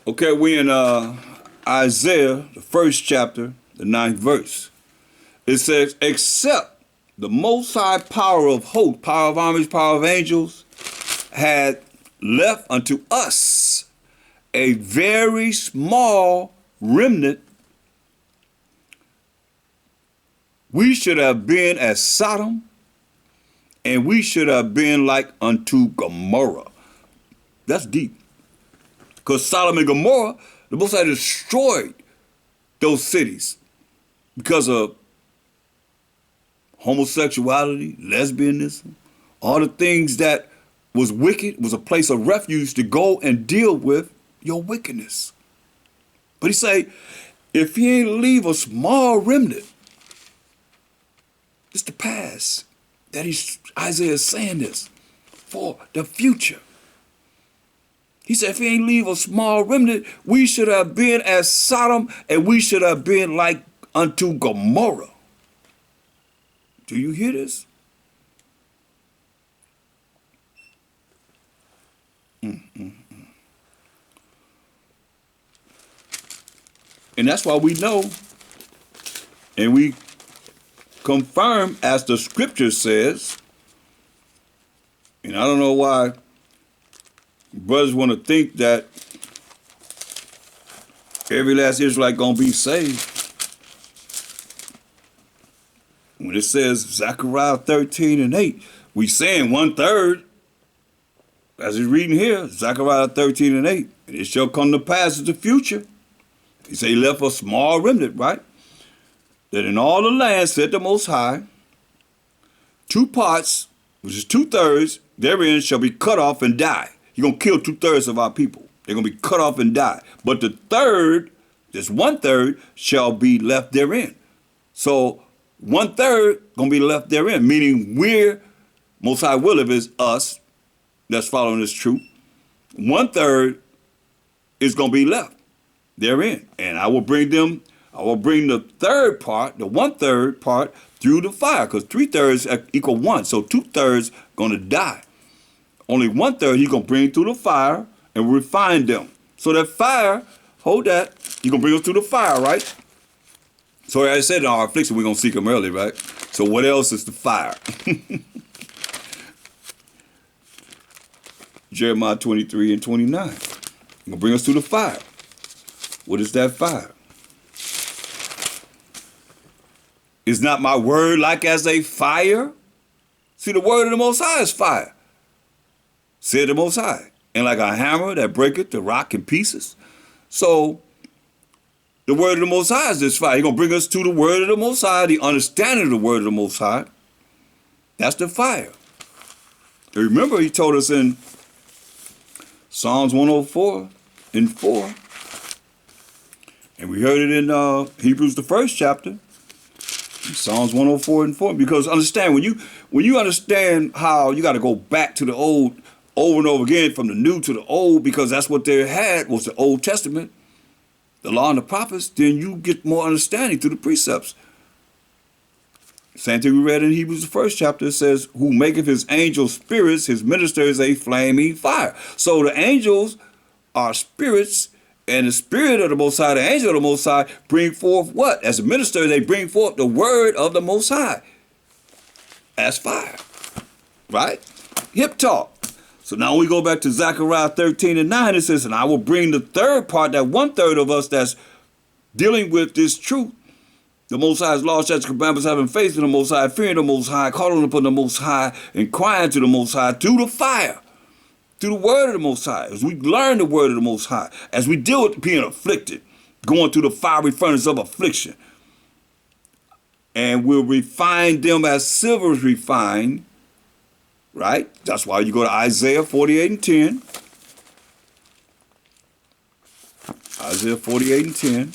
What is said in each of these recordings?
Okay, we in Isaiah, the first chapter, the 9th verse. It says, except the most high power of hope, power of armies, power of angels, had left unto us a very small remnant, we should have been as Sodom, and we should have been like unto Gomorrah. That's deep. Because Sodom and Gomorrah, the Most High destroyed those cities because of homosexuality, lesbianism, all the things that was wicked, was a place of refuge to go and deal with your wickedness. But he say, if he ain't leave a small remnant, it's the past that Isaiah is saying this for the future. He said, if he ain't leave a small remnant, we should have been as Sodom, and we should have been like unto Gomorrah. Do you hear this? And that's why we know and we confirm, as the scripture says, and I don't know why brothers want to think that every last Israelite gonna be saved. When it says Zechariah 13:8, we saying 1/3, as he's reading here, Zechariah 13:8, and it shall come to pass in the future. He said he left a small remnant, right? That in all the land, said the Most High, 2 parts, which is 2/3, therein shall be cut off and die. He's going to kill 2/3 of our people. They're going to be cut off and die. But the third, this 1/3, shall be left therein. So 1/3 going to be left therein, meaning we're, Most High will, if it's us that's following this truth, 1/3 is going to be left therein. And I will bring the third part, the 1/3 part, through the fire, because 3/3 equal 1. So 2/3 going to die. Only 1/3 he's going to bring through the fire and refine them. So that fire, hold that, he's going to bring us through the fire, right? So as I said, in our affliction, we're going to seek him early, right? So what else is the fire? Jeremiah 23:29. He's going to bring us through the fire. What is that fire? Is not my word like as a fire? See, the word of the Most High is fire, said the Most High, and like a hammer that breaketh the rock in pieces. So the word of the Most High is this fire. He's going to bring us to the word of the Most High, the understanding of the word of the Most High. That's the fire. And remember, he told us in Psalms 104:4, and we heard it in Hebrews, the first chapter, Psalms 104:4. Because understand, when you understand how you got to go back to the old over and over again, from the new to the old, because that's what they had was the Old Testament, the law and the prophets, then you get more understanding through the precepts. Same thing we read in Hebrews, the first chapter. It says, who maketh his angels spirits, his ministers a flaming fire. So the angels are spirits, and the spirit of the Most High, the angel of the Most High, bring forth what? As a minister, they bring forth the word of the Most High as fire, right? Hip talk. So now we go back to Zechariah 13:9. It says, and I will bring the third part, that 1/3 of us that's dealing with this truth, the Most High's law, statutes, commandments, having faith in the Most High, fearing the Most High, calling upon the Most High, and crying to the Most High through the fire, through the word of the Most High. As we learn the word of the Most High, as we deal with being afflicted, going through the fiery furnace of affliction, and we'll refine them as silver is refined, right? That's why you go to Isaiah 48:10. Isaiah 48:10.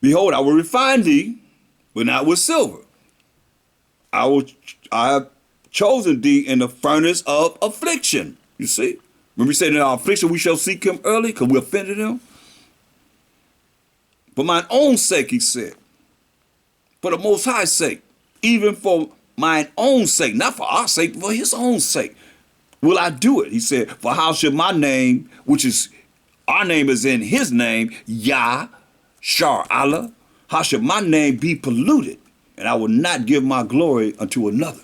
Behold, I will refine thee, but not with silver. I have chosen thee in the furnace of affliction. You see? When we say in our affliction we shall seek him early, because we offended him. For mine own sake, he said. For the Most High's sake. Even for mine own sake. Not for our sake, but for his own sake. will I do it? He said, for how should my name, which is, our name is in his name, Yah, Shar Allah, how should my name be polluted? And I will not give my glory unto another.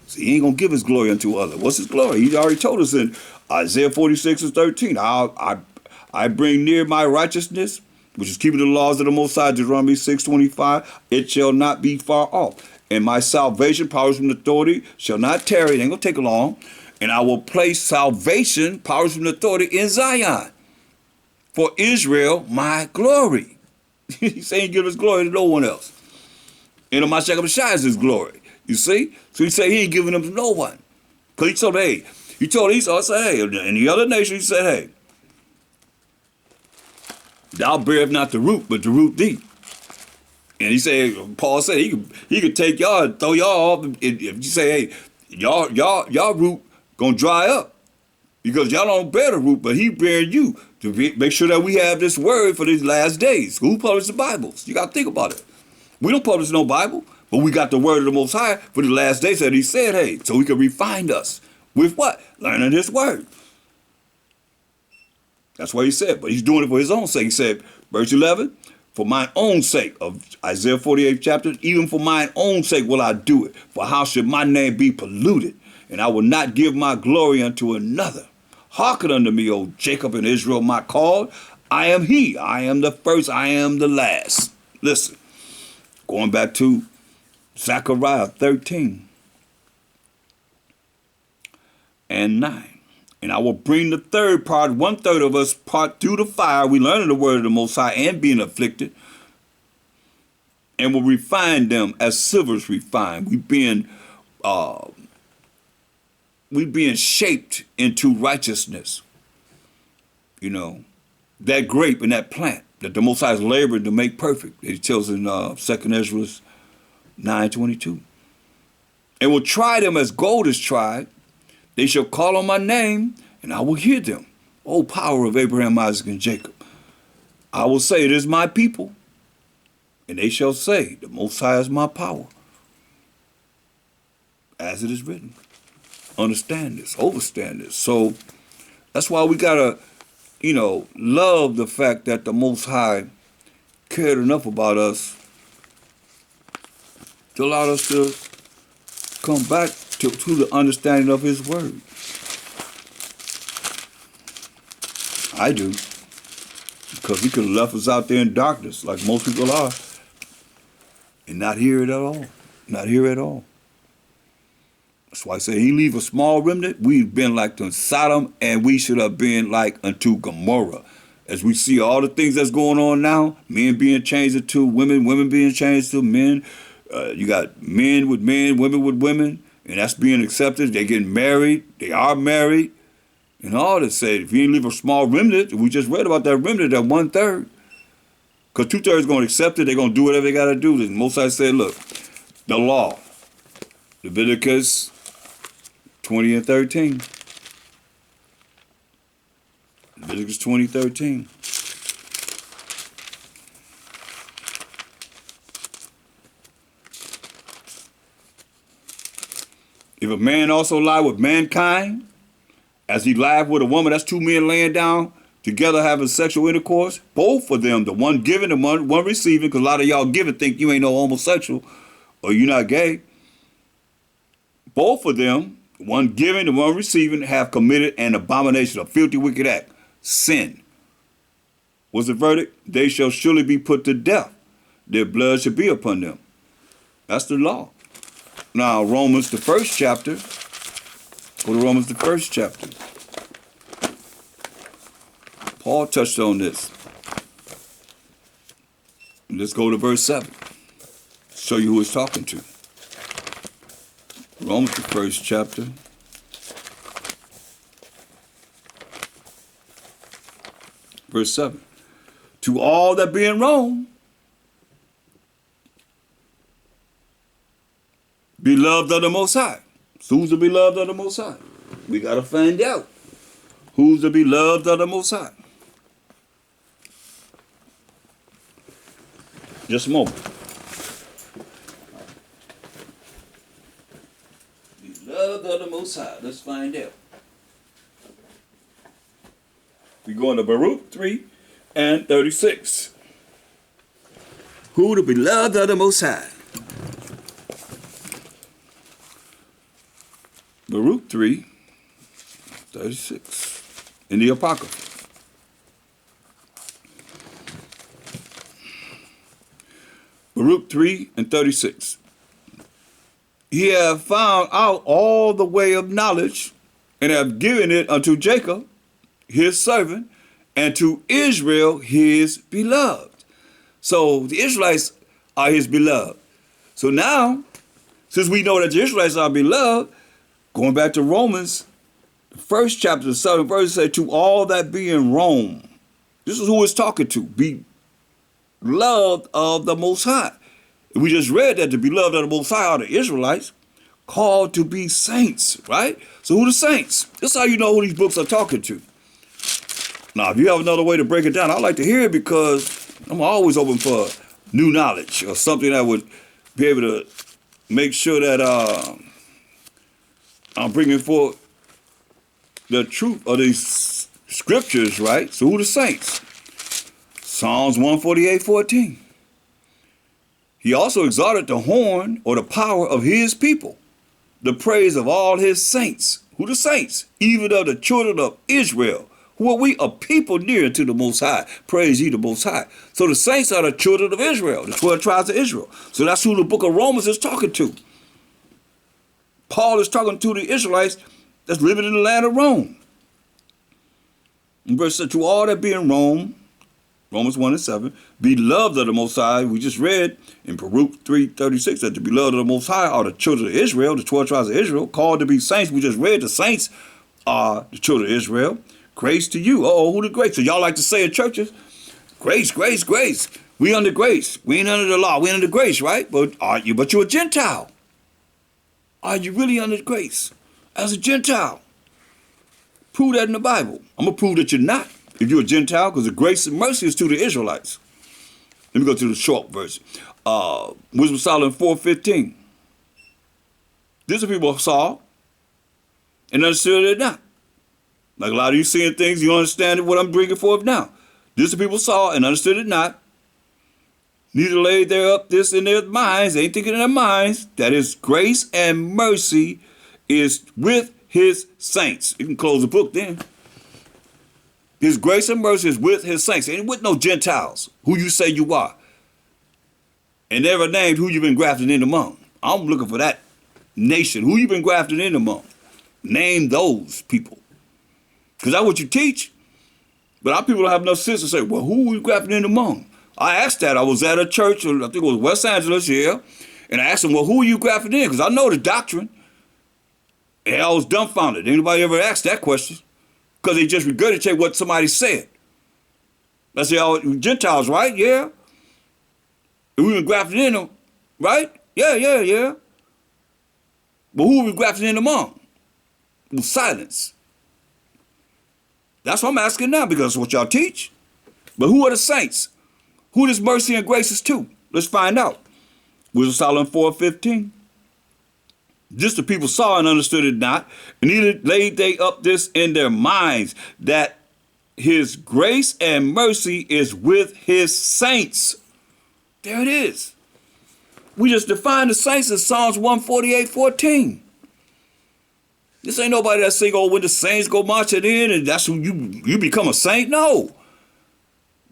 So he ain't going to give his glory unto other. What's his glory? He already told us in Isaiah 46:13, I bring near my righteousness, which is keeping the laws of the Most High, Deuteronomy 6:25, it shall not be far off. And my salvation, powers from authority, shall not tarry. It ain't going to take long. And I will place salvation, powers from authority in Zion. For Israel, my glory. He's saying give his glory to no one else. And Mashiach Messiah is his glory. You see? So he said he ain't giving them to no one. Because he told, hey, he told Esau, said, hey, in the other nation, he said, hey, thou bearest not the root, but the root thee. And he said, Paul said he could take y'all and throw y'all off. If you say, hey, y'all root gonna dry up. Because y'all don't bear the root, but he bearing you to make sure that we have this word for these last days. Who published the Bibles? You got to think about it. We don't publish no Bible, but we got the word of the Most High for the last days that he said, hey, so he can refine us. With what? Learning his word. That's what he said, but he's doing it for his own sake. He said, verse 11, for mine own sake, of Isaiah 48th chapter, even for mine own sake will I do it. For how should my name be polluted? And I will not give my glory unto another. Hearken unto me, O Jacob and Israel, my called. I am he. I am the first. I am the last. Listen, going back to Zechariah 13 and 9. And I will bring the third part, 1/3 of us, part through the fire. We learning the word of the Most High and being afflicted. And will refine them as silver's refined. We being shaped into righteousness. You know, that grape and that plant that the Most High is laboring to make perfect. It tells in 2 Ezra 9:22. And will try them as gold is tried. They shall call on my name, and I will hear them. O power of Abraham, Isaac, and Jacob. I will say, it is my people. And they shall say, the Most High is my power. As it is written. Understand this, overstand this. So that's why we gotta, love the fact that the Most High cared enough about us to allow us to come back to the understanding of his word. I do. Because he could have left us out there in darkness like most people are and not hear it at all. Not hear at all. That's why I say he leave a small remnant. We've been like to Sodom, and we should have been like unto Gomorrah. As we see all the things that's going on now, men being changed into women, women being changed to men. You got men with men, women with women, and that's being accepted. They getting married. They are married. And all that said, if you ain't leave a small remnant, we just read about that remnant, that 1/3. Because 2/3 going to accept it. They're going to do whatever they got to do. And Moses said, look, the law, Leviticus 20 and 13. Leviticus 20:13. If a man also lie with mankind, as he lied with a woman, that's two men laying down together having sexual intercourse, both of them, the one giving, the one receiving, because a lot of y'all giving think you ain't no homosexual or you're not gay. Both of them, one giving, the one receiving, have committed an abomination, a filthy, wicked act, sin. What's the verdict? They shall surely be put to death. Their blood shall be upon them. That's the law. Now, Romans, the 1st chapter. Go to Romans, the 1st chapter. Paul touched on this. Let's go to verse 7. Show you who he's talking to. Romans, the 1st chapter. Verse 7. To all that be in Rome, beloved of the Most High. So who's the beloved of the Most High? We got to find out. Who's the beloved of the Most High? Just a moment. Beloved of the Most High. Let's find out. We go into Baruch 3 and 36. Who the beloved of the Most High? Baruch 3, 36. In the Apocrypha. Baruch 3 and 36. He hath found out all the way of knowledge, and have given it unto Jacob, his servant, and to Israel, his beloved. So the Israelites are his beloved. So now, since we know that the Israelites are beloved, going back to Romans, the first chapter, the 7th verse said, to all that be in Rome. This is who it's talking to. Be loved of the Most High. We just read that the beloved of the Most High are the Israelites, called to be saints, right? So who the saints? This is how you know who these books are talking to. Now, if you have another way to break it down, I'd like to hear it, because I'm always open for new knowledge or something that would be able to make sure that I'm bringing forth the truth of these scriptures, right? So who the saints? Psalms 148:14. He also exalted the horn, or the power of his people, the praise of all his saints. Who the saints? Even of the children of Israel, who are we? A people near to the Most High. Praise ye the Most High. So the saints are the children of Israel, the 12 tribes of Israel. So that's who the book of Romans is talking to. Paul is talking to the Israelites that's living in the land of Rome. In verse 7, to all that be in Rome, Romans 1 and 7, beloved of the Most High. We just read in Baruch 3:36 that the beloved of the Most High are the children of Israel, the 12 tribes of Israel, called to be saints. We just read the saints are the children of Israel. Grace to you. Oh, who the grace? So y'all like to say in churches, grace, grace, grace. We under grace. We ain't under the law. We under grace, right? But are you? But you're a Gentile. Are you really under grace as a Gentile? Prove that in the Bible. I'm going to prove that you're not if you're a Gentile, because the grace and mercy is to the Israelites. Let me go to the short verse. Wisdom of Solomon 4:15. This is people saw and understood it not. Like a lot of you seeing things, you understand what I'm bringing forth now. This the people saw and understood it not. Neither laid there up this in their minds. They ain't thinking in their minds that his grace and mercy is with his saints. You can close the book then. His grace and mercy is with his saints. Ain't with no Gentiles, who you say you are. And never named who you've been grafted in among. I'm looking for that nation. Who you been grafted in among? Name those people. Because that's what you teach. But our people don't have enough sense to say, well, who we grafted in among? I asked that. I was at a church, I think it was West Angeles here, and I asked them, well, who are you grafted in? Because I know the doctrine. And I was dumbfounded. Anybody ever asked that question? Because they just regurgitate what somebody said. I said, oh, Gentiles, right? Yeah. And we been grafted in them, right? Yeah. But who are we grafted in among? It was silence. That's what I'm asking now, because that's what y'all teach. But who are the saints? Who this mercy and grace is to? Let's find out. Wisdom of Solomon 4:15. Just the people saw and understood it not, and neither laid they up this in their minds, that his grace and mercy is with his saints. There it is. We just defined the saints in Psalms 148:14. This ain't nobody that sing, oh, when the saints go marching in and that's who you become a saint. No.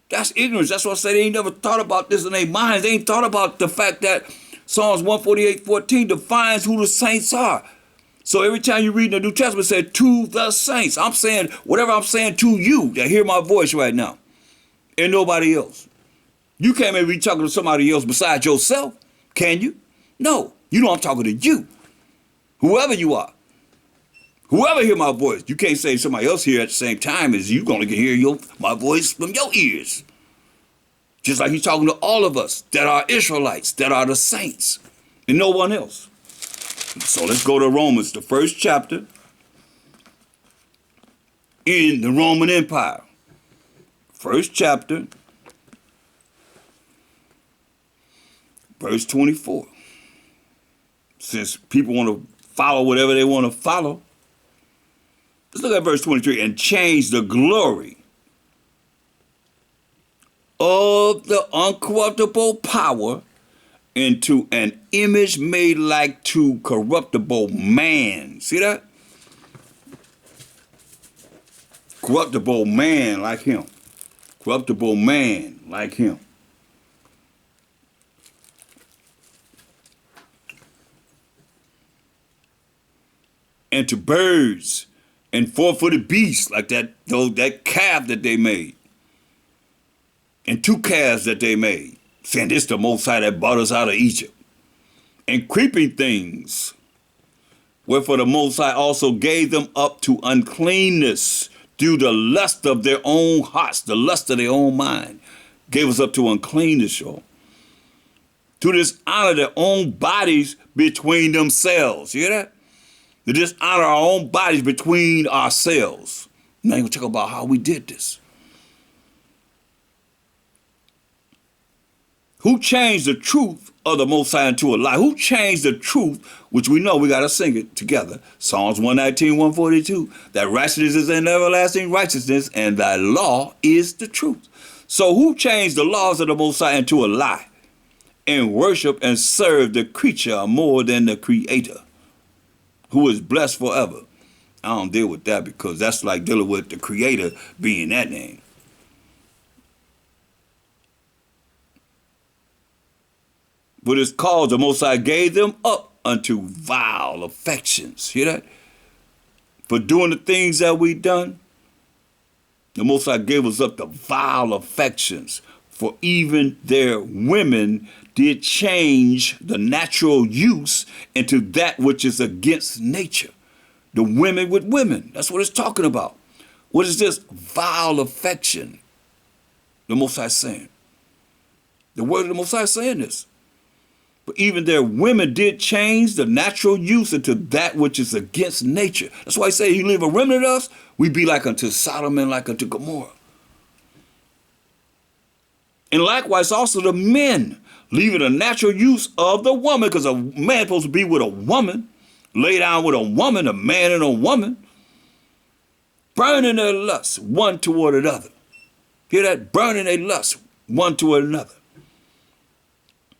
That's ignorance. That's why I say they ain't never thought about this in their minds. They ain't thought about the fact that Psalms 148:14 defines who the saints are. So every time you read in the New Testament, it said to the saints. I'm saying whatever I'm saying to you that hear my voice right now and nobody else. You can't maybe be talking to somebody else besides yourself, can you? No. You know I'm talking to you. Whoever you are. Whoever hear my voice, you can't say somebody else here at the same time as you gonna hear my voice from your ears. Just like he's talking to all of us that are Israelites, that are the saints, and no one else. So let's go to Romans, the first chapter in the Roman Empire. First chapter, verse 24. Since people want to follow whatever they want to follow, let's look at verse 23. And change the glory of the uncorruptible power into an image made like to corruptible man. See that? Corruptible man like him. Corruptible man like him. And to birds and four-footed beasts like that calf that they made. And two calves that they made. Saying this the Most High that brought us out of Egypt. And creeping things. Wherefore the Most High also gave them up to uncleanness through the lust of their own hearts, the lust of their own mind. Gave us up to uncleanness, y'all. To dishonor their own bodies between themselves. You hear that? To dishonor our own bodies between ourselves. Now you're going to talk about how we did this. Who changed the truth of the Most High into a lie? Who changed the truth, which we know we got to sing it together. Psalms 119, 142. That righteousness is an everlasting righteousness, and thy law is the truth. So who changed the laws of the Most High into a lie and worship and serve the creature more than the Creator, who is blessed forever? I don't deal with that because that's like dealing with the Creator being that name. But it's called the Most High gave them up unto vile affections. Hear that? For doing the things that we done, the Most High gave us up to vile affections. For even their women did change the natural use into that which is against nature. The women with women. That's what it's talking about. What is this? Vile affection. The Most High saying. The word of the Most High saying this. But even their women did change the natural use into that which is against nature. That's why I say, you leave a remnant of us, we be like unto Sodom and like unto Gomorrah. And likewise also the men, leaving the natural use of the woman, because a man supposed to be with a woman, lay down with a woman, a man and a woman, burning their lust one toward another. Hear that? Burning their lust one toward another.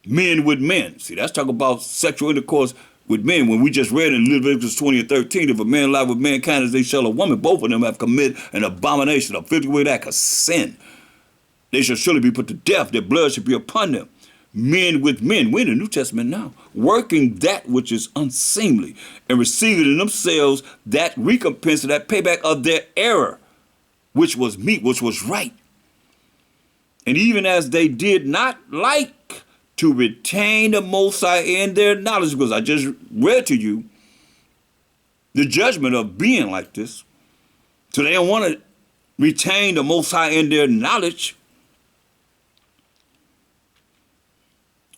Men with men. See, that's talking about sexual intercourse with men. When we just read in Leviticus 20 and 13, if a man lie with mankind as they shall a woman, both of them have committed an abomination, a 50-weight act of sin. They shall surely be put to death. Their blood shall be upon them. Men with men. We're in the New Testament now. Working that which is unseemly and receiving in themselves that recompense, that payback of their error, which was meet, which was right. And even as they did not like to retain the Most High in their knowledge, because I just read to you the judgment of being like this. So they don't want to retain the Most High in their knowledge.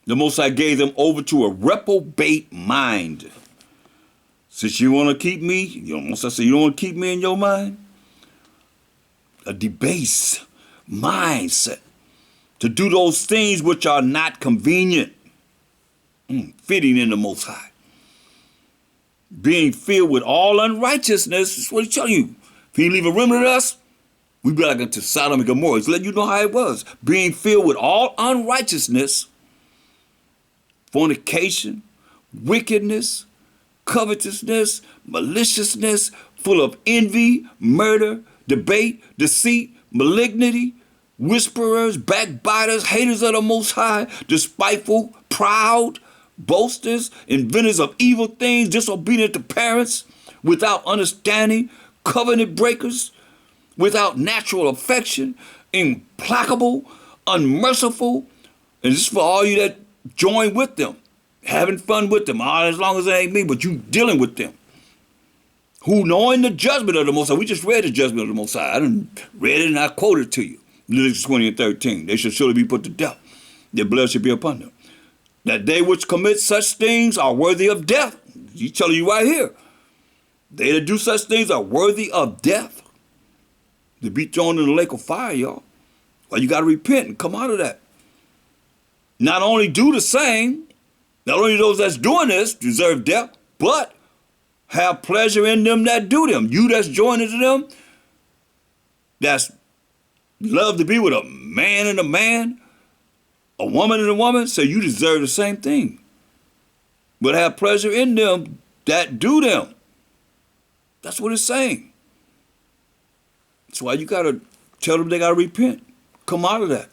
The Most High gave them over to a reprobate mind. Since you want to keep me, Most High said, you don't want to keep me in your mind? A debased mindset. To do those things which are not convenient, fitting in the Most High. Being filled with all unrighteousness, is what he's telling you. If he leave a remnant of us, we be like unto Sodom and Gomorrah. He's letting you know how it was. Being filled with all unrighteousness, fornication, wickedness, covetousness, maliciousness, full of envy, murder, debate, deceit, malignity, whisperers, backbiters, haters of the Most High, despiteful, proud, boasters, inventors of evil things, disobedient to parents, without understanding, covenant breakers, without natural affection, implacable, unmerciful. And this is for all you that join with them, having fun with them, as long as it ain't me, but you dealing with them. Who knowing the judgment of the Most High. We just read the judgment of the Most High. I done read it and I quoted it to you. Leviticus 20 and 13. They shall surely be put to death. Their blood shall be upon them. That they which commit such things are worthy of death. He's telling you right here. They that do such things are worthy of death. To be thrown in the lake of fire, y'all. Well, you got to repent and come out of that. Not only do the same, not only those that's doing this deserve death, but have pleasure in them that do them. You that's joining to them, that's love to be with a man and a man, a woman and a woman, so you deserve the same thing. But have pleasure in them that do them. That's what it's saying. That's why you got to tell them they got to repent. Come out of that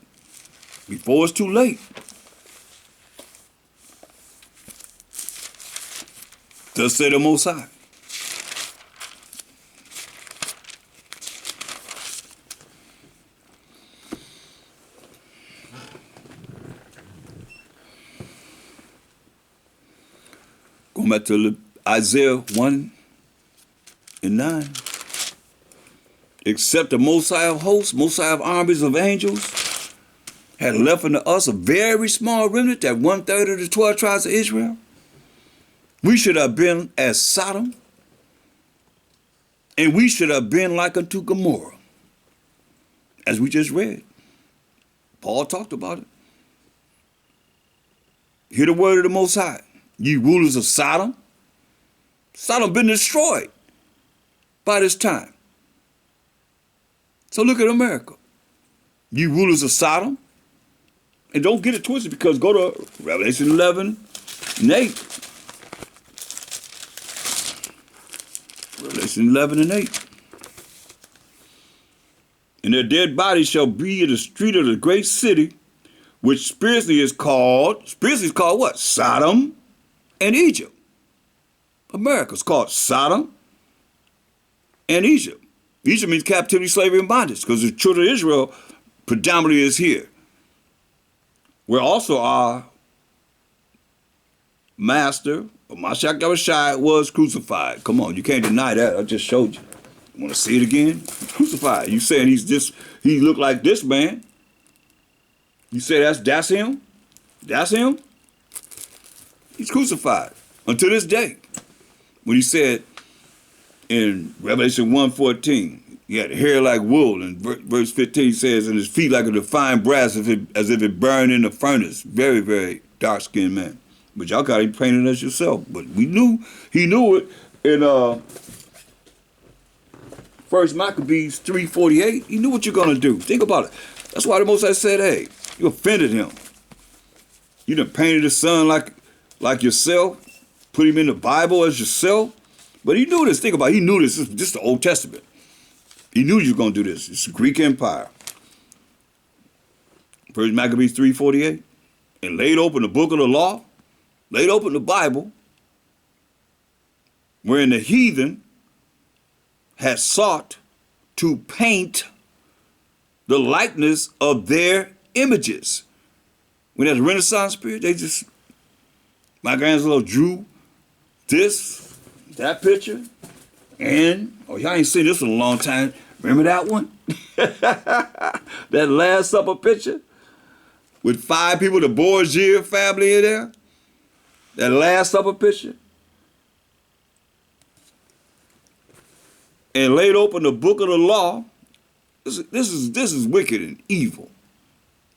before it's too late. Thus say the Most High. Going back to Isaiah 1 and 9. Except the Most High of hosts, Most High of armies of angels, had left unto us a very small remnant, that 1/3 of the 12 tribes of Israel, we should have been as Sodom, and we should have been like unto Gomorrah. As we just read. Paul talked about it. Hear the word of the Most High. Ye rulers of Sodom. Sodom been destroyed by this time. So look at America. Ye rulers of Sodom. And don't get it twisted, because go to Revelation 11 and 8. Revelation 11 and 8. And their dead bodies shall be in the street of the great city, which spiritually is called what? Sodom and Egypt. America's called Sodom and Egypt. Egypt means captivity, slavery, and bondage, because the children of Israel predominantly is here, where also our master, Mashiach Yahushua, was crucified. Come on, you can't deny that. I just showed you. Want to see it again? Crucified. You saying he looked like this man? You say that's him? That's him? He's crucified until this day. When he said in Revelation 1:14, he had hair like wool, and verse 15 says, and his feet like a refined brass, as if it burned in the furnace. Very, very dark-skinned man. But y'all got him painted as yourself. But he knew it in First Maccabees 3:48. He knew what you're gonna do. Think about it. That's why the Most High said, hey, you offended him. You done painted his son like yourself, put him in the Bible as yourself. But he knew this. Think about it. He knew this. This is the Old Testament. He knew you were going to do this. It's the Greek Empire. First Maccabees 3:48. And laid open the book of the law, laid open the Bible, wherein the heathen had sought to paint the likeness of their images. When there's a Renaissance period, Michelangelo drew this, that picture, and, y'all ain't seen this in a long time. Remember that one? That Last Supper picture with 5 people, the Borgia family in there? That Last Supper picture? And laid open the book of the law. This is wicked and evil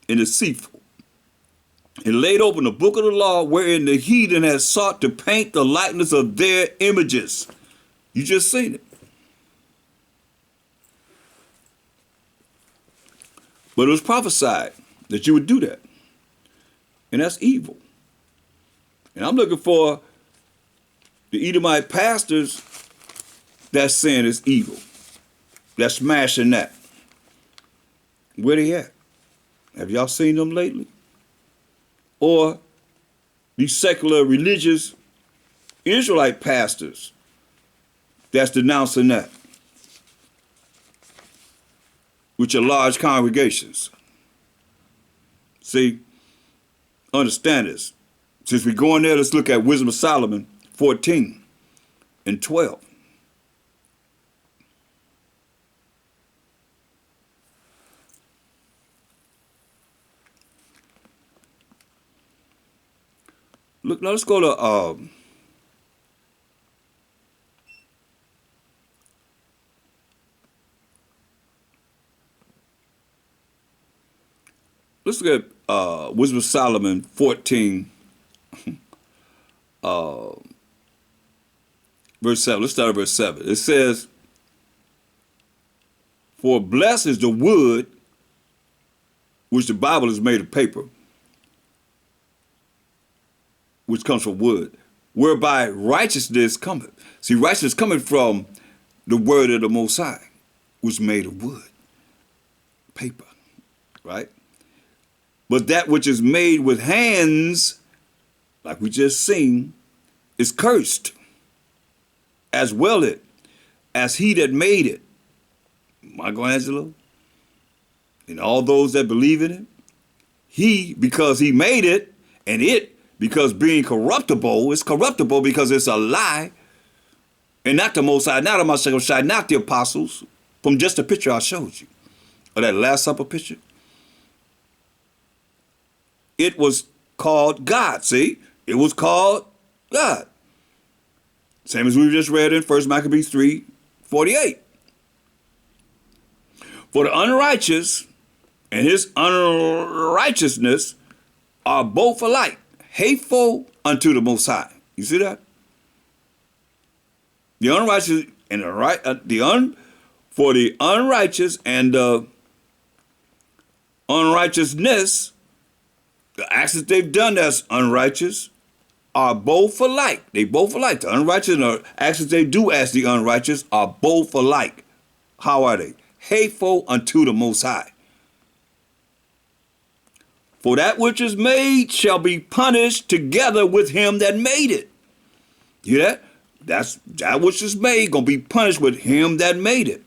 and deceitful. And laid open the book of the law, wherein the heathen has sought to paint the likeness of their images. You just seen it. But it was prophesied that you would do that. And that's evil. And I'm looking for the Edomite pastors that's saying it's evil. That's smashing that. Where they at? Have y'all seen them lately? Or these secular religious Israelite pastors that's denouncing that with your large congregations. See, understand this. Since we're going there, let's look at Wisdom of Solomon 14 and 12. Look, now let's go to let's look at Wisdom of Solomon 14, verse 7. Let's start at verse 7. It says, for blessed is the wood which the Bible is made of paper, which comes from wood, whereby righteousness cometh. See, righteousness cometh from the word of the Most High, which is made of wood, paper, right? But that which is made with hands, like we just seen, is cursed, as well it, as he that made it. Michelangelo, and all those that believe in it, he, because he made it, and it, because being corruptible, is corruptible because it's a lie, and not the Most High, not the Mashiach, not the apostles, from just the picture I showed you, or that Last Supper picture. It was called God, see? It was called God. Same as we just read in 1 Maccabees 3:48. For the unrighteous and his unrighteousness are both alike, hateful unto the Most High. You see that? The unrighteous and for the unrighteous and the unrighteousness, the acts that they've done that's unrighteous, are both alike. They both alike. The unrighteous and the actions they do as the unrighteous are both alike. How are they? Hateful unto the Most High. For that which is made shall be punished together with him that made it. You hear that? That's that which is made gonna be punished with him that made it.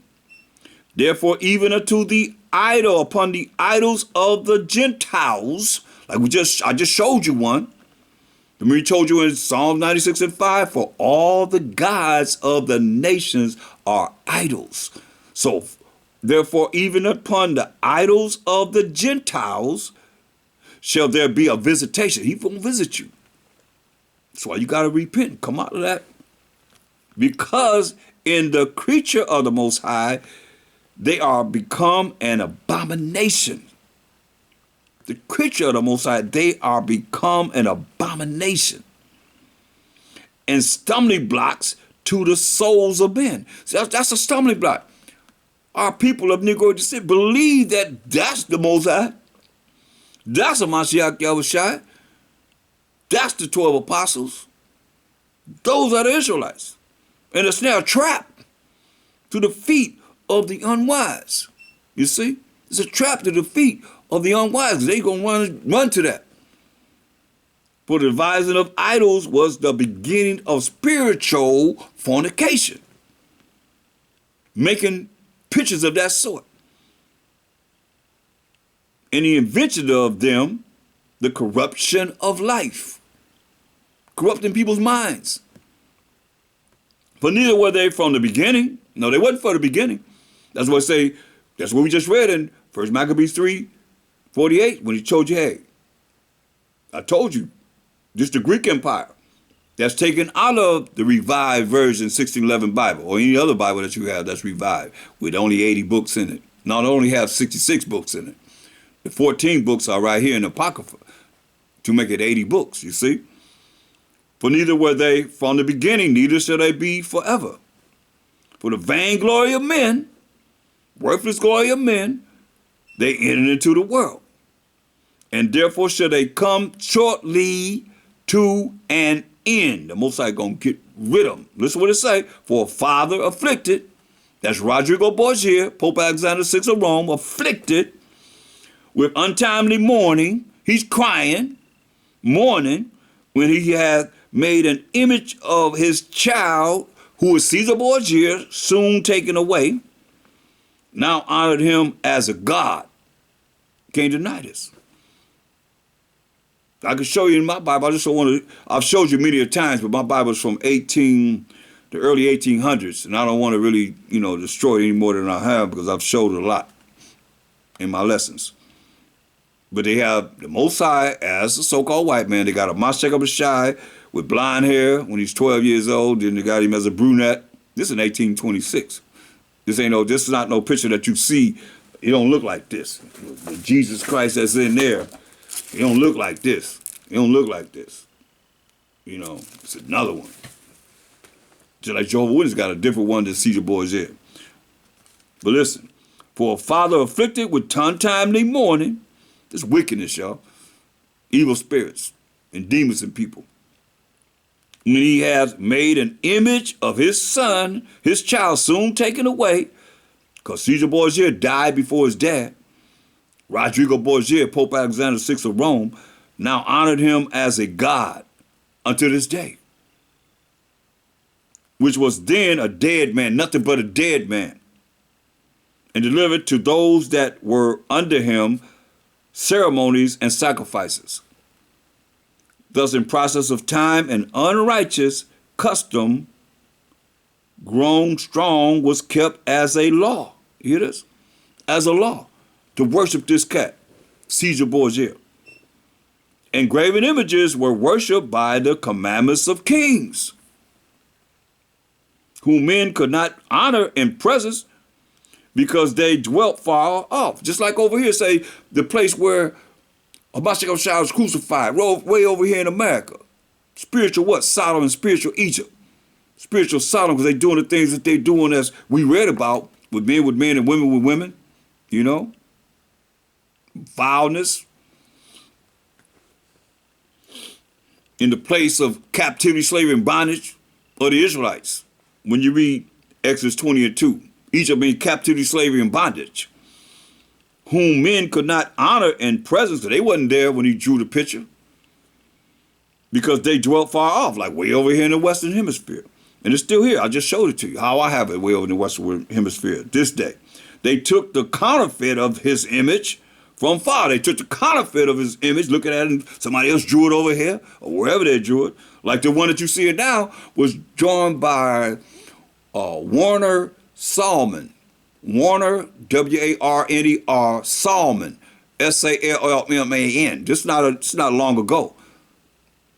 Therefore, even unto the idol, upon the idols of the Gentiles, like I just showed you one. Remember he told you in Psalm 96:5, for all the gods of the nations are idols. So, therefore, even upon the idols of the Gentiles shall there be a visitation. He won't visit you. That's why you got to repent and come out of that. Because in the creature of the Most High, they are become an abomination. The creature of the Most High, they are become an abomination and stumbling blocks to the souls of men. So that's a stumbling block. Our people of Negro descent believe that that's the Most High. That's a Mashiach Yahushua. That's the 12 apostles. Those are the Israelites. And it's now a trap to the feet of the unwise. You see? It's a trap to the feet of the unwise. They're going to run to that. For the devising of idols was the beginning of spiritual fornication. Making pictures of that sort. And the invention of them, the corruption of life. Corrupting people's minds. For neither were they from the beginning. No, they wasn't from the beginning. That's what we just read in 1 Maccabees 3:48, when he told you, hey, I told you, just the Greek Empire that's taken out of the Revised Version 1611 Bible, or any other Bible that you have that's revived, with only 80 books in it. Not only have 66 books in it. The 14 books are right here in the Apocrypha to make it 80 books, you see? For neither were they from the beginning, neither shall they be forever. For the vainglory of men, worthless glory of men, they entered into the world. And therefore shall they come shortly to an end. The Most High gonna get rid of them. Listen what it say. For a father afflicted, that's Rodrigo Borgia, Pope Alexander VI of Rome, afflicted with untimely mourning. He's crying, mourning, when he had made an image of his child, who is Caesar Borgia, soon taken away, now honored him as a god. Can't deny this. I can show you in my Bible. I just don't want to. I've showed you many times, but my Bible is from the early 1800s, and I don't want to really, destroy it any more than I have, because I've showed a lot in my lessons. But they have the Most High as a so-called white man. They got a Mashiach Abishai with blonde hair when he's 12 years old. Then they got him as a brunette. This is in 1826. This is not no picture that you see. He don't look like this. The Jesus Christ that's in there, he don't look like this. He don't look like this. It's another one. Just like Jehovah's Witness got a different one than Caesar Borgia. But listen, for a father afflicted with untimely mourning, This wickedness, y'all. Evil spirits and demons in people. When he has made an image of his son, his child soon taken away, because Caesar Borgia died before his dad. Rodrigo Borgia, Pope Alexander VI of Rome, now honored him as a god unto this day, which was then a dead man, nothing but a dead man, and delivered to those that were under him ceremonies and sacrifices. Thus, in process of time, an unrighteous custom grown strong was kept as a law. You hear this? As a law to worship this cat, Caesar Borgia. And graven images were worshipped by the commandments of kings, whom men could not honor in presence because they dwelt far off. Just like over here, say, the place where Hamashiach was crucified, way over here in America. Spiritual what? Sodom and spiritual Egypt. Spiritual Sodom, because they're doing the things that they're doing as we read about, with men and women with women, you know? Vileness. In the place of captivity, slavery, and bondage of the Israelites. When you read Exodus 20 and 2, Egypt means captivity, slavery, and bondage, whom men could not honor in presence. They wasn't there when he drew the picture, because they dwelt far off, like way over here in the Western Hemisphere. And it's still here. I just showed it to you, how I have it way over in the Western Hemisphere this day. They took the counterfeit of his image from far. They took the counterfeit of his image, looking at it, and somebody else drew it over here, or wherever they drew it. Like the one that you see it now was drawn by Warner Salman. Warner, W-A-R-N-E-R, Salman, S-A-L-M-A-N. It's not long ago.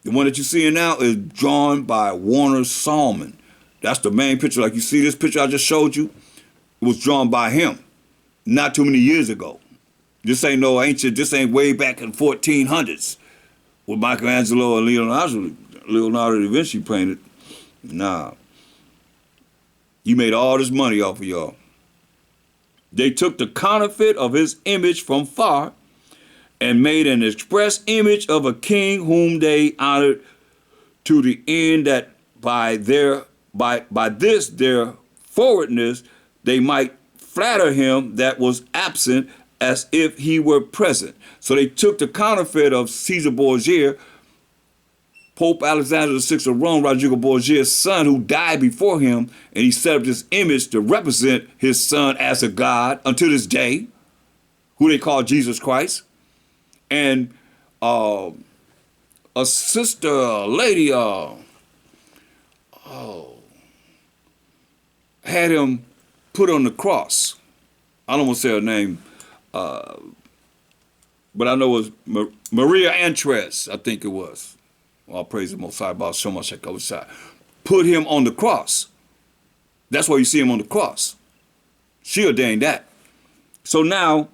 The one that you're seeing now is drawn by Warner Salman. That's the main picture. Like you see this picture I just showed you, it was drawn by him not too many years ago. This ain't no ancient, this ain't way back in 1400s with Michelangelo and Leonardo da Vinci painted. Nah. He made all this money off of y'all. They took the counterfeit of his image from far and made an express image of a king whom they honored, to the end that by this their forwardness they might flatter him that was absent as if he were present. So they took the counterfeit of Caesar Borgia, Pope Alexander VI of Rome, Rodrigo Borgia's son, who died before him, and he set up this image to represent his son as a god until this day, who they call Jesus Christ. And a sister, a lady, had him put on the cross. I don't want to say her name, but I know it was Maria Antres, I think it was. All praise the Most High, about so much like outside. Put him on the cross. That's why you see him on the cross. She ordained that. So now,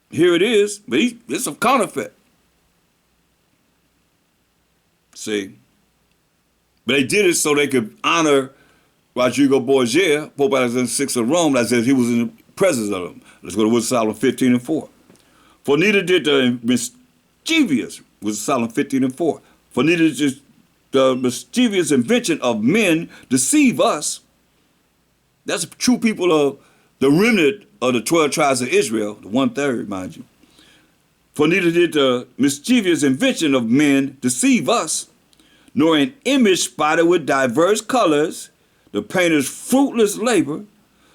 here it is, but it's a counterfeit. See? But they did it so they could honor Rodrigo Borgia, Pope Alexander VI of Rome, as if he was in the presence of them. Let's go to Wisdom Solomon 15 and 4. For neither did the mischievous, Wisdom Solomon 15 and 4, for neither did the mischievous invention of men deceive us. That's true people of the remnant of the 12 tribes of Israel, the 1/3, mind you. For neither did the mischievous invention of men deceive us, nor an image spotted with diverse colors, the painter's fruitless labor,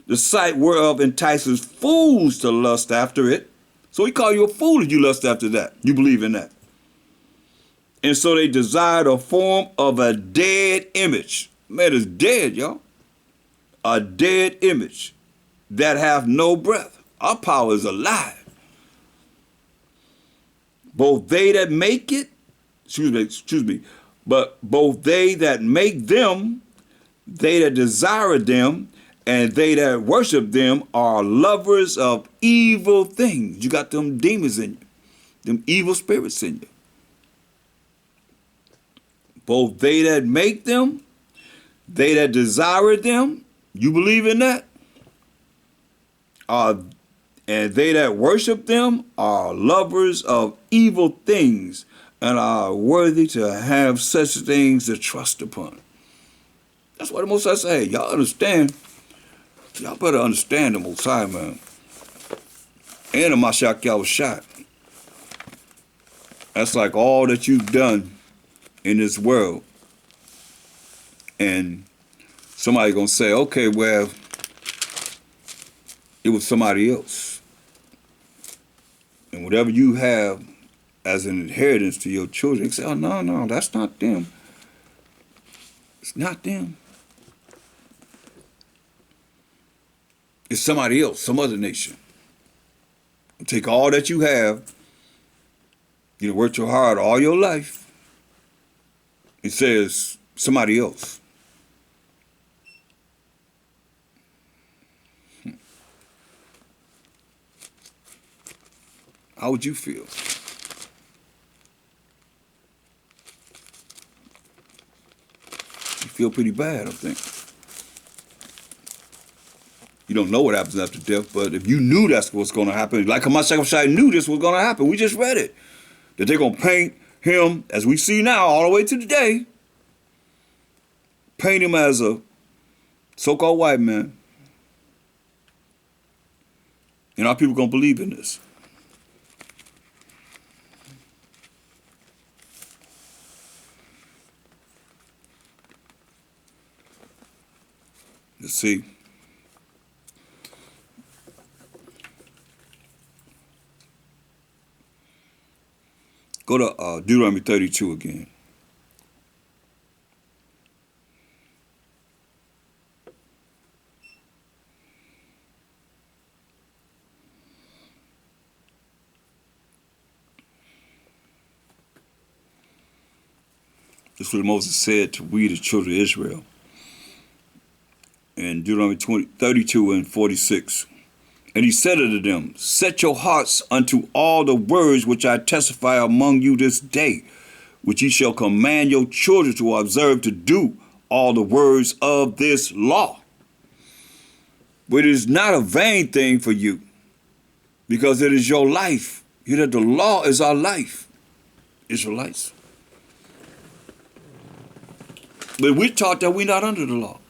the sight whereof entices fools to lust after it. So he call you a fool if you lust after that. You believe in that. And so they desired a form of a dead image. Man, it's dead, y'all. A dead image that hath no breath. Our power is alive. Both they that make it, but both they that make them, they that desire them, and they that worship them are lovers of evil things. You got them demons in you, them evil spirits in you. Both they that make them, they that desire them, you believe in that, are And they that worship them are lovers of evil things and are worthy to have such things to trust upon. That's why the Most High say, y'all understand. Y'all better understand the Most High, man. And the Mashiach Yahushua. That's like all that you've done in this world. And somebody gonna say, okay, well, it was somebody else. And whatever you have as an inheritance to your children, they say, oh, no, that's not them. It's not them. It's somebody else, some other nation. Take all that you have, you know, worked your hard all your life. It says somebody else. How would you feel? You feel pretty bad, I think. You don't know what happens after death, but if you knew that's what's going to happen, like Hamashiach knew this was going to happen, we just read it, that they're going to paint him, as we see now, all the way to today, paint him as a so-called white man. And our people going to believe in this. Let's see. Go to Deuteronomy 32 again. This is what Moses said to we, the children of Israel. In Deuteronomy 32 and 46. And he said unto them, set your hearts unto all the words which I testify among you this day, which ye shall command your children to observe to do all the words of this law. But it is not a vain thing for you, because it is your life. You know, the law is our life, Israelites. But we're taught that we're not under the law.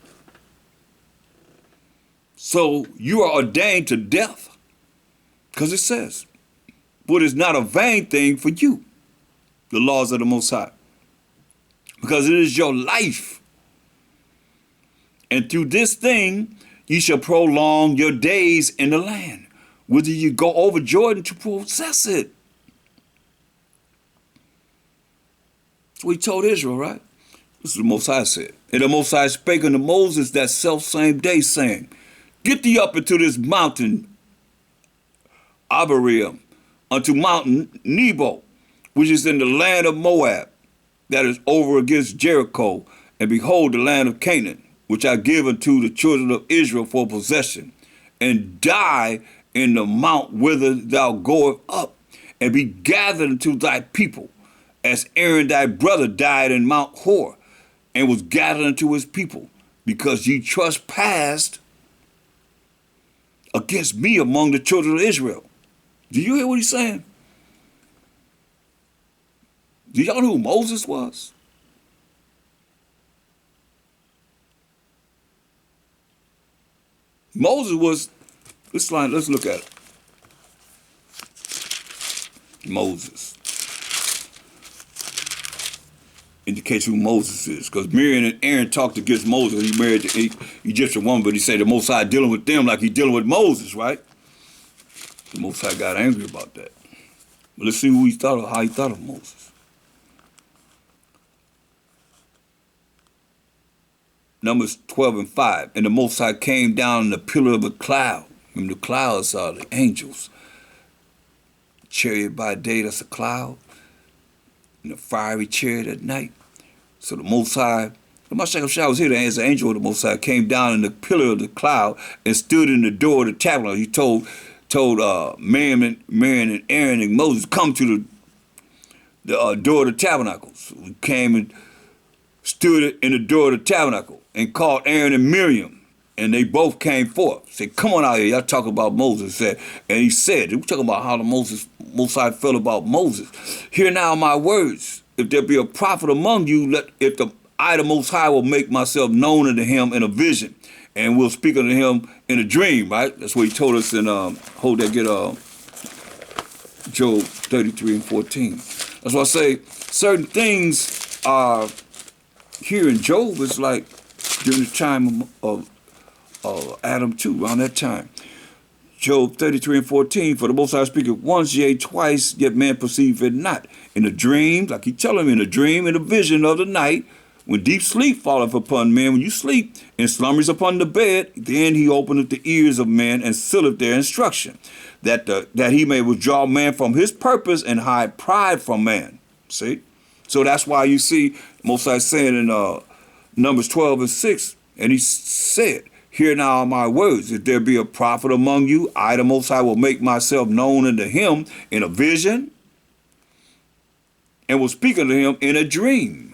So you are ordained to death, because it says, but it's not a vain thing for you, the laws of the Most High, because it is your life. And through this thing, you shall prolong your days in the land, whether you go over Jordan to possess it. That's what he told Israel, right? This is what the Most High said. And the Most High spake unto Moses that self same day, saying, get thee up into this mountain, Abarim, unto mountain Nebo, which is in the land of Moab, that is over against Jericho, and behold the land of Canaan, which I give unto the children of Israel for possession, and die in the mount whither thou goest up, and be gathered unto thy people, as Aaron thy brother died in Mount Hor, and was gathered unto his people, because ye trespassed against me among the children of Israel. Do you hear what he's saying? Do y'all know who Moses was? Moses was, let's look at it. Moses. Indicates who Moses is, because Miriam and Aaron talked against Moses. He married the Egyptian woman, but he said the Most High dealing with them like he's dealing with Moses, right? The Most High got angry about that. But let's see who he thought of, how he thought of Moses. Numbers 12 and 5. And the Most High came down in the pillar of a cloud. And the clouds are the angels. Chariot by day, that's a cloud. In a fiery chariot at night. So the Most High, the Mashiach was here as the angel of the Most High, came down in the pillar of the cloud and stood in the door of the tabernacle. He told Miriam and Aaron and Moses, come to the door of the tabernacle. So he came and stood in the door of the tabernacle and called Aaron and Miriam And they both came forth. Said, come on out here. Y'all talk about Moses. And he said, we're talking about how the Most High felt about Moses. Hear now my words. If there be a prophet among you, I, the Most High, will make myself known unto him in a vision. And will speak unto him in a dream, right? That's what he told us in, Job 33 and 14. That's why I say certain things are here in Job is like during the time of Adam too, around that time. Job 33 and 14, for the Most High speaketh once, yea, twice, yet man perceive it not. In a dream, like he tell him in a dream, in a vision of the night, when deep sleep falleth upon men, when you sleep and slumbers upon the bed, then he openeth the ears of men and sealeth their instruction, that he may withdraw man from his purpose and hide pride from man. See? So that's why you see Most High saying in Numbers 12 and 6, and he said, hear now my words. If there be a prophet among you, I, the Most High, will make myself known unto him in a vision and will speak unto him in a dream.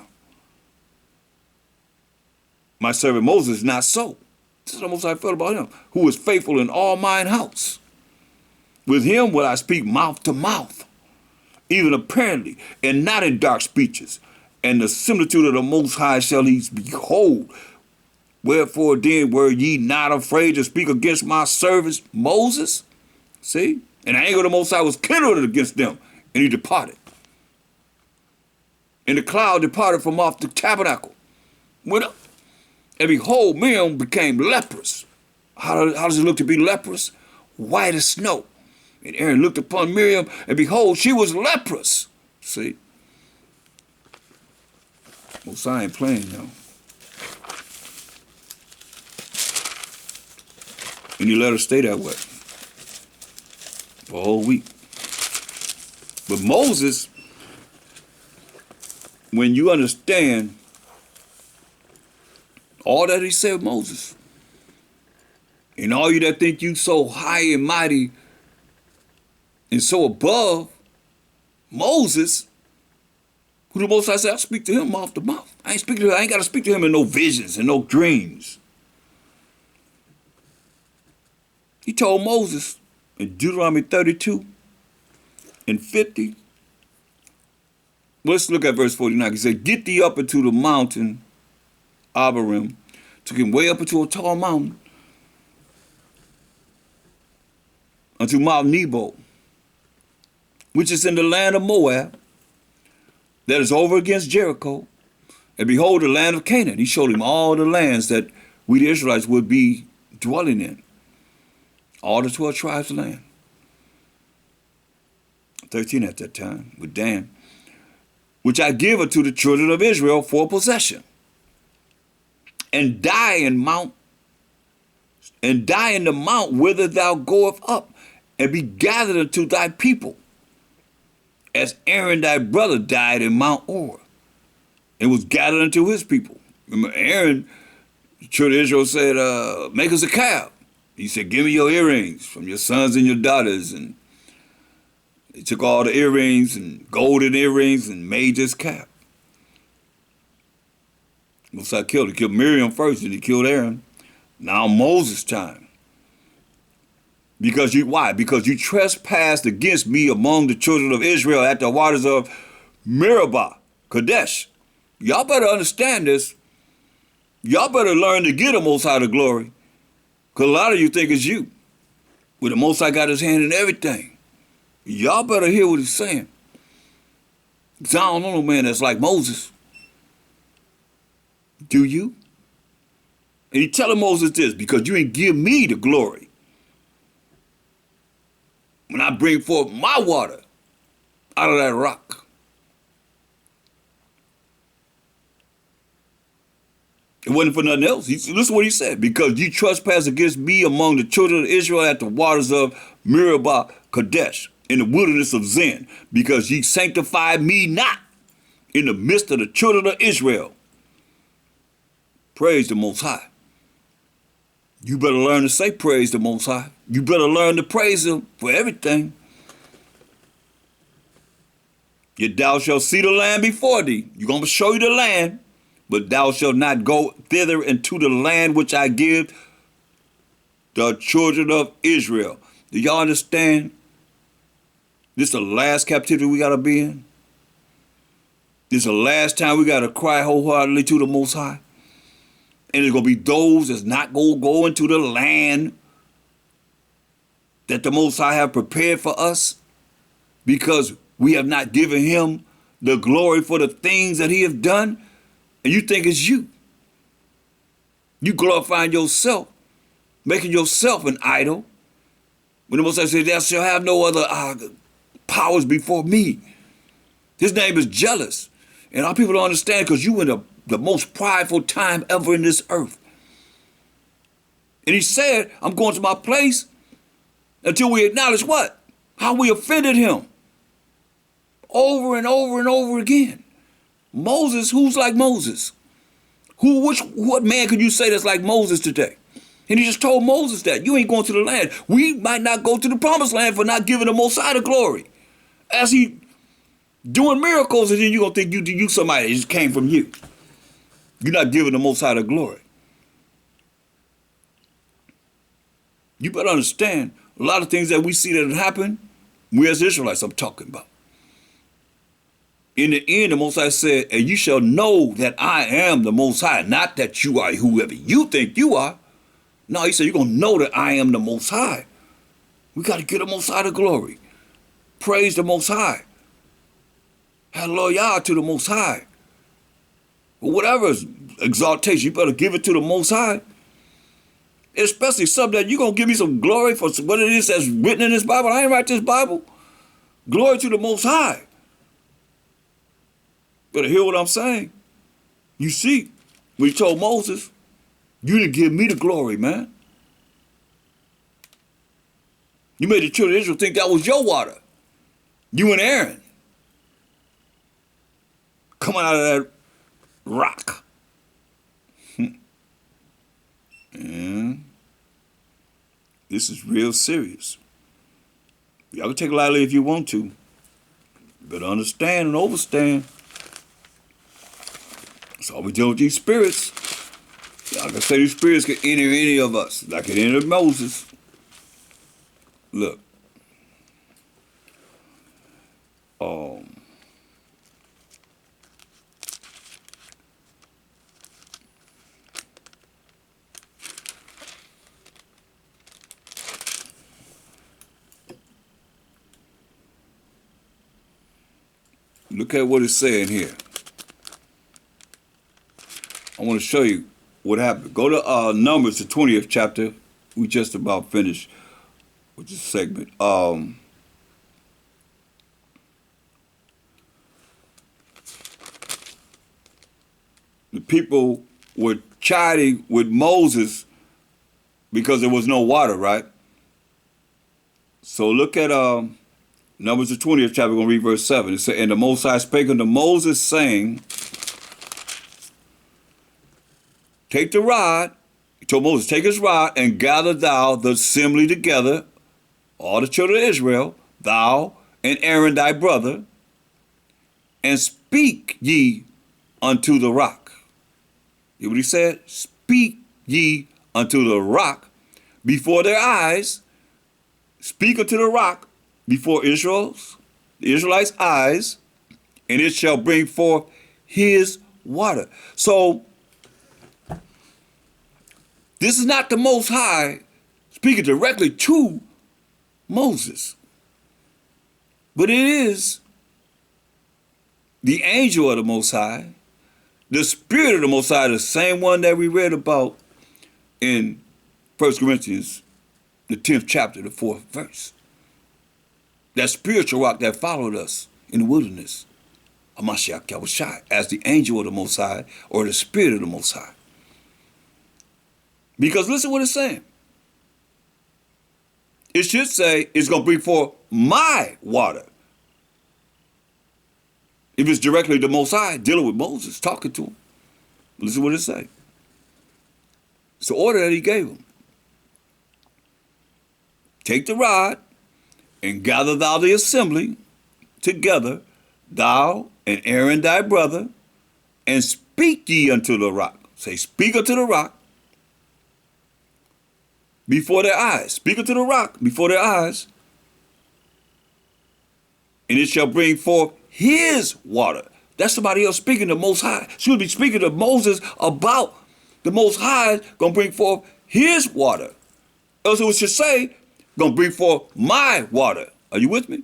My servant Moses is not so. This is the Most High felt about him, who is faithful in all mine house. With him will I speak mouth to mouth, even apparently, and not in dark speeches. And the similitude of the Most High shall he behold. Wherefore then were ye not afraid to speak against my servant Moses? See? And the anger of the Most High was kindled against them, and he departed. And the cloud departed from off the tabernacle, went up, and behold, Miriam became leprous. How does it look to be leprous? White as snow. And Aaron looked upon Miriam, and behold, she was leprous. See? Most High ain't playing, y'all. And he let her stay that way for a whole week. But Moses, when you understand all that he said, Moses, and all you that think you so high and mighty and so above Moses, who the Most High said, I speak to him mouth to mouth. I ain't got to speak to him in no visions and no dreams. He told Moses in Deuteronomy 32 and 50. Let's look at verse 49. He said, get thee up into the mountain, Abarim, took him way up into a tall mountain, unto Mount Nebo, which is in the land of Moab, that is over against Jericho. And behold, the land of Canaan. He showed him all the lands that we the Israelites would be dwelling in. All the 12 tribes of land. 13 at that time, with Dan. Which I give unto the children of Israel for possession. And die in the mount whither thou goest up, and be gathered unto thy people, as Aaron thy brother died in Mount Or, and was gathered unto his people. Remember, Aaron, the children of Israel said, make us a calf. He said, give me your earrings from your sons and your daughters. And they took all the earrings and golden earrings and made this calf. Moses killed him. He killed Miriam first, and he killed Aaron. Now Moses' time. Why? Because you trespassed against me among the children of Israel at the waters of Meribah, Kadesh. Y'all better understand this. Y'all better learn to get the Most High the glory. Because a lot of you think it's you. But the Most High got his hand in everything. Y'all better hear what he's saying. Because I don't know no man that's like Moses. Do you? And he telling Moses this, because you ain't give me the glory. When I bring forth my water out of that rock. It wasn't for nothing else. Listen to what he said. Because you trespass against me among the children of Israel at the waters of Meribah Kadesh, in the wilderness of Zin, because ye sanctified me not in the midst of the children of Israel. Praise the Most High. You better learn to say praise the Most High. You better learn to praise him for everything. Yet thou shalt see the land before thee. You're going to show you the land, but thou shalt not go thither into the land which I give the children of Israel. Do y'all understand? This is the last captivity we got to be in. This is the last time we got to cry wholeheartedly to the Most High. And there's going to be those that's not going to go into the land that the Most High have prepared for us because we have not given him the glory for the things that he has done. And you think it's you. You glorifying yourself, making yourself an idol. When the Most High says, "Thou shalt have no other powers before me." His name is jealous. And our people don't understand because you in the most prideful time ever in this earth. And he said, "I'm going to my place until we acknowledge" what? How we offended him. Over and over and over again. Moses, who's like Moses? What man could you say that's like Moses today? And he just told Moses that you ain't going to the land. We might not go to the promised land for not giving the Most High the glory. As he doing miracles, and then you're going to think you somebody that just came from you. You're not giving the Most High the glory. You better understand, a lot of things that we see that happen, we as Israelites I'm talking about. In the end, the Most High said, "And you shall know that I am the Most High," not that you are whoever you think you are. No, he said, you're going to know that I am the Most High. We got to give the Most High the glory. Praise the Most High. Hallelujah to the Most High. But whatever is exaltation, you better give it to the Most High. Especially something that you're going to give me some glory for what it is that's written in this Bible. I ain't write this Bible. Glory to the Most High. Better hear what I'm saying. You see, when he told Moses, "You didn't give me the glory, man. You made the children of Israel think that was your water. You and Aaron. Coming out of that rock." And this is real serious. Y'all can take it lightly if you want to. You better understand and overstand. That's all we deal with these spirits. Y'all can say these spirits can enter any of us, like it entered Moses. Look. Look at what it's saying here. I want to show you what happened. Go to Numbers, the 20th chapter. We just about finished with this segment. The people were chiding with Moses because there was no water, right? So look at Numbers, the 20th chapter. We're going to read verse 7. It said, "And the Most High spake unto Moses, saying, Take the rod," he told Moses, "take his rod, and gather thou the assembly together, all the children of Israel, thou and Aaron thy brother, and speak ye unto the rock." You know what he said? "Speak ye unto the rock before their eyes." Speak unto the rock before the Israelites' eyes, and it shall bring forth his water. So, this is not the Most High speaking directly to Moses, but it is the angel of the Most High, the Spirit of the Most High, the same one that we read about in 1 Corinthians, the 10th chapter, the 4th verse. That spiritual rock that followed us in the wilderness, Hamashiach Yahushua, as the angel of the Most High or the Spirit of the Most High. Because listen what it's saying. It should say it's going to bring forth my water. If it's directly the Most High dealing with Moses, talking to him. Listen what it say. It's the order that he gave him. "Take the rod, and gather thou the assembly together, thou and Aaron thy brother, and speak ye unto the rock." Say, speak unto the rock before their eyes. Speaking to the rock before their eyes. And it shall bring forth his water. That's somebody else speaking to Most High. She would be speaking to Moses about the Most High going to bring forth his water. Else it should say, going to bring forth my water. Are you with me?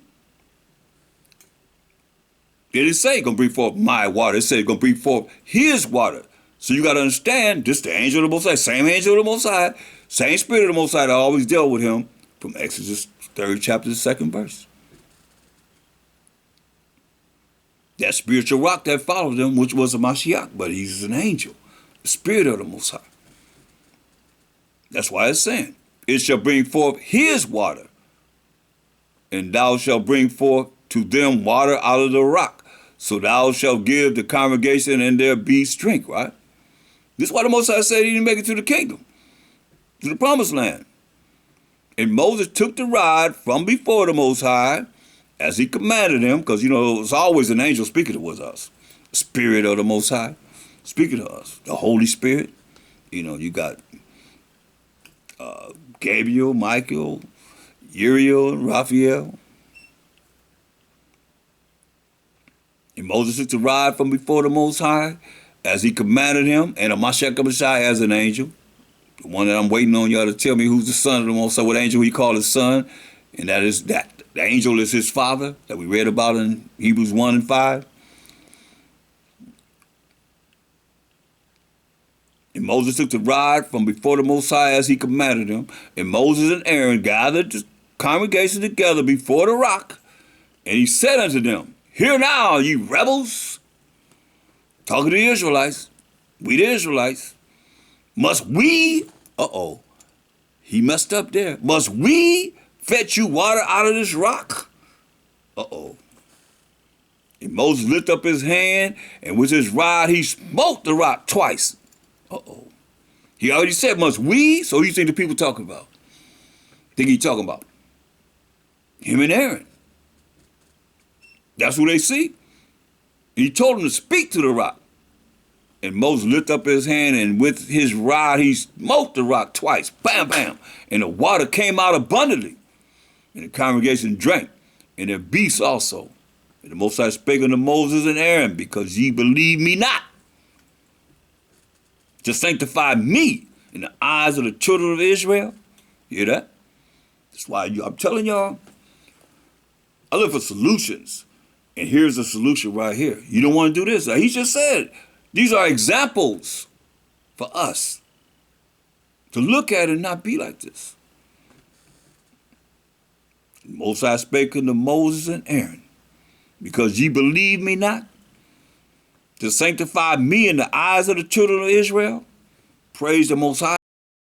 It didn't say going to bring forth my water. It said going to bring forth his water. So you got to understand, this the angel of the Most High, same angel of the Most High, same spirit of the Most High that always dealt with him from Exodus 3rd chapter, the 2nd verse. That spiritual rock that followed him, which was a Mashiach, but he's an angel, the spirit of the Most High. That's why it's saying, it shall bring forth his water, and thou shalt bring forth to them water out of the rock. So thou shalt give the congregation and there be strength, right? This is why the Most High said he didn't make it to the kingdom, to the promised land. And Moses took the rod from before the Most High, as he commanded him, because, you know, it's always an angel speaking to us. The spirit of the Most High speaking to us. The Holy Spirit. You know, you got Gabriel, Michael, Uriel, and Raphael. And Moses took the rod from before the Most High, as he commanded him, and a Mashiach Messiah as an angel. The one that I'm waiting on y'all to tell me who's the son of the Most High, what angel he called his son, and that is that. The angel is his father that we read about in Hebrews 1 and 5. And Moses took the rod from before the Most High as he commanded him. And Moses and Aaron gathered the congregation together before the rock. And he said unto them, Hear now, ye rebels. Talking to the Israelites. We the Israelites. Must we, he messed up there. Must we fetch you water out of this rock? And Moses lifted up his hand, and with his rod he smote the rock twice. He already said, must we? So who you think the people talking about? Think he talking about him and Aaron. That's who they see. And he told them to speak to the rock. And Moses lifted up his hand, and with his rod he smote the rock twice. Bam, bam. And the water came out abundantly. And the congregation drank, and their beasts also. And the Most High spake unto Moses and Aaron, because ye believe me not, to sanctify me in the eyes of the children of Israel. Hear that? That's why I'm telling y'all, I look for solutions. And here's the solution right here. You don't want to do this. He just said, these are examples for us to look at and not be like this. Most High spake unto Moses and Aaron, because ye believe me not, to sanctify me in the eyes of the children of Israel. Praise the Most High.